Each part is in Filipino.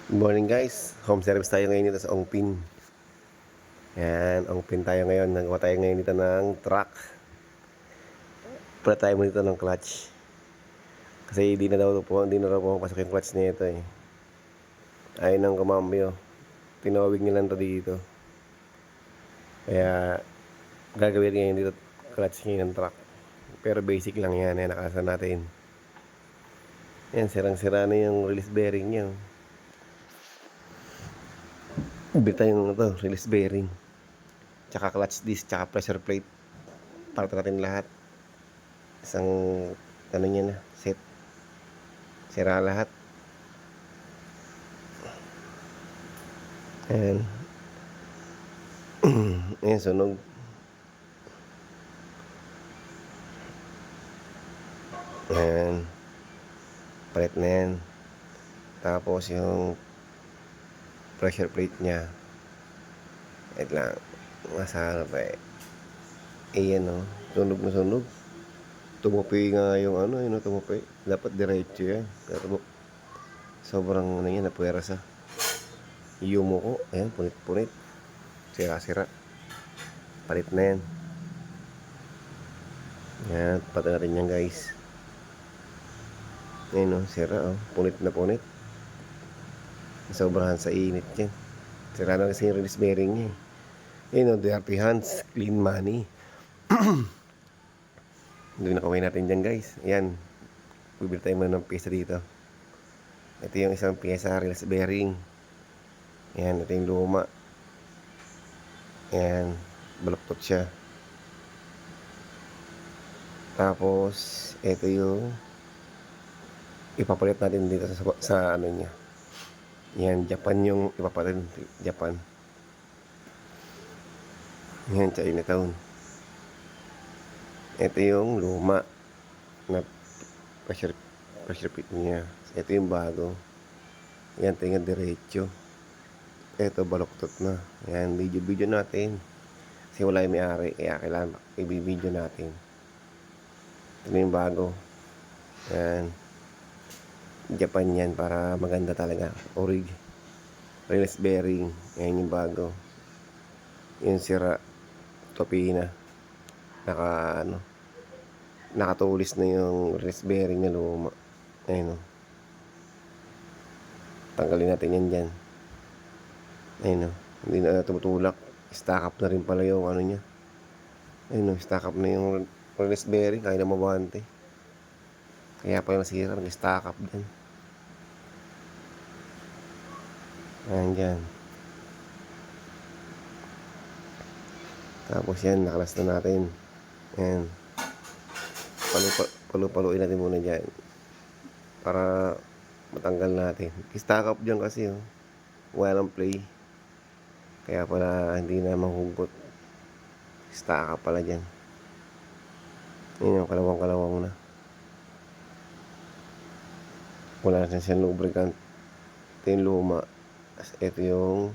Good morning guys, home service tayo ngayon dito sa Ongpin. Yan, Ongpin tayo ngayon. Nagawa tayo ngayon dito ng truck. Pala tayo mo dito ng clutch. Kasi hindi na daw pasok yung clutch nito eh. Ayun ang kumambyo. Tinawag nila to dito. Kaya gagawin ngayon dito clutch ngayon ng truck. Pero basic lang yan, nakasa natin. Yan, sirang-sira na yung release bearing niya. Bili tayo ng release bearing. Tsaka clutch disc, tsaka pressure plate. Para natin lahat. Isang niya na set, sira lahat. Ayan. Ayan, sunog. Ayan, palit na yan. Tapos yung pressure plate nya, wait lang, nasa pa eh. Ayan o, sunog na sunog. Tumupi nga yung yun o, tumupi. Dapat diretso yan. Pero sobrang napuwersa. Yumo ko, ayan, punit-punit. Sira-sira. Palit na yan. Ayan, pati natin yan guys. Ayan o, sira o, punit na punit. Sobrahan sa init yan. Sira na kasi yung release bearing niya. Ayan o, dirty hands, clean money. Hindi na kawin natin dyan guys. Ayan, bibili tayo muna ng pyesa dito. Ito yung isang pyesa, release bearing. Ayan, ito yung luma. Ayan, baluktot siya. Tapos ito yung ipapalit natin dito sa niya. Yan, Japan yung ipapalit. Japan. Yan, Chinatown. Ito yung luma na pressure plate niya. Ito yung bago. Yan, tingnan diretso. Ito, baluktot na. Yan, video natin. Kasi wala yung may-ari. Kaya kailangan i-video natin. Ito yung bago. Yan. Japan yan para maganda talaga. Orig. Release bearing. Yan yung bago. Yung sira. Topina. Nakatulis na yung release bearing na luma. Ayun o. Tanggalin natin yan dyan. Ayun o. Hindi na tumutulak. Stack up na rin pala yung niya. Ayun o. Stack up na yung release bearing. Kaya na mabante. Kaya pa yung nasira. Nag-stack up dyan. Ayan dyan. Tapos yan. Nakalas na natin. Ayan. Palupaluin natin muna dyan para matanggal natin. Stack up dyan kasi walang play, kaya pala hindi na mahugot. Stack up pala dyan. Yun yung kalawang na wala na siyang lubricant. Ito yung luma. Ito yung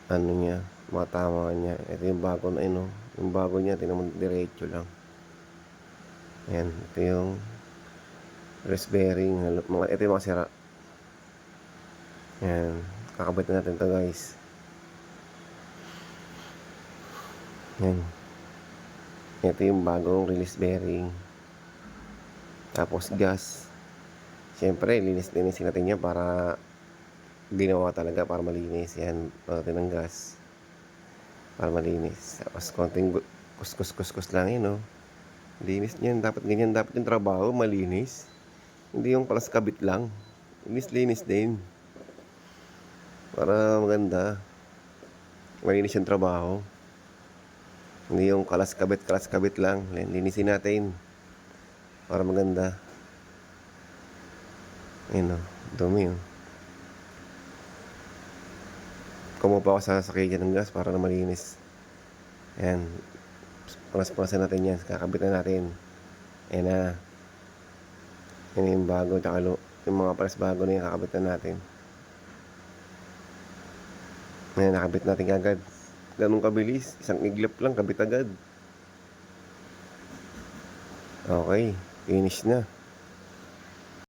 niya, matama niya. Ito yung bago na yung bago niya, tinamang diretso lang. Ayan, ito yung release bearing. Ito yung mga sira. Ayan, kakabit na natin ito guys. Ayan. Ito yung bagong release bearing. Tapos gas. Siyempre, linis-linisin natin yan para ginawa talaga para malinis. Yan, natin ng gas para malinis. Tapos konting kuskus lang yun linis niyan. Dapat ganyan, dapat yung trabaho malinis. Hindi yung palas kabit lang. Linis din. Para maganda. Malinis yung trabaho. Hindi yung kalas kabit lang. Linisin natin. Para maganda. Ayun dumi Kumuha ako sa sakyan ng gas para na malinis. Ayan. Panas-panasan natin yan. Kakabit na natin. Ayan na. Yan yung bago. Tsaka yung mga palas bago na yung kakabit na natin. Ayan, nakabit natin agad. Ganun kabilis. Isang iglap lang, kabit agad. Okay. Finish na.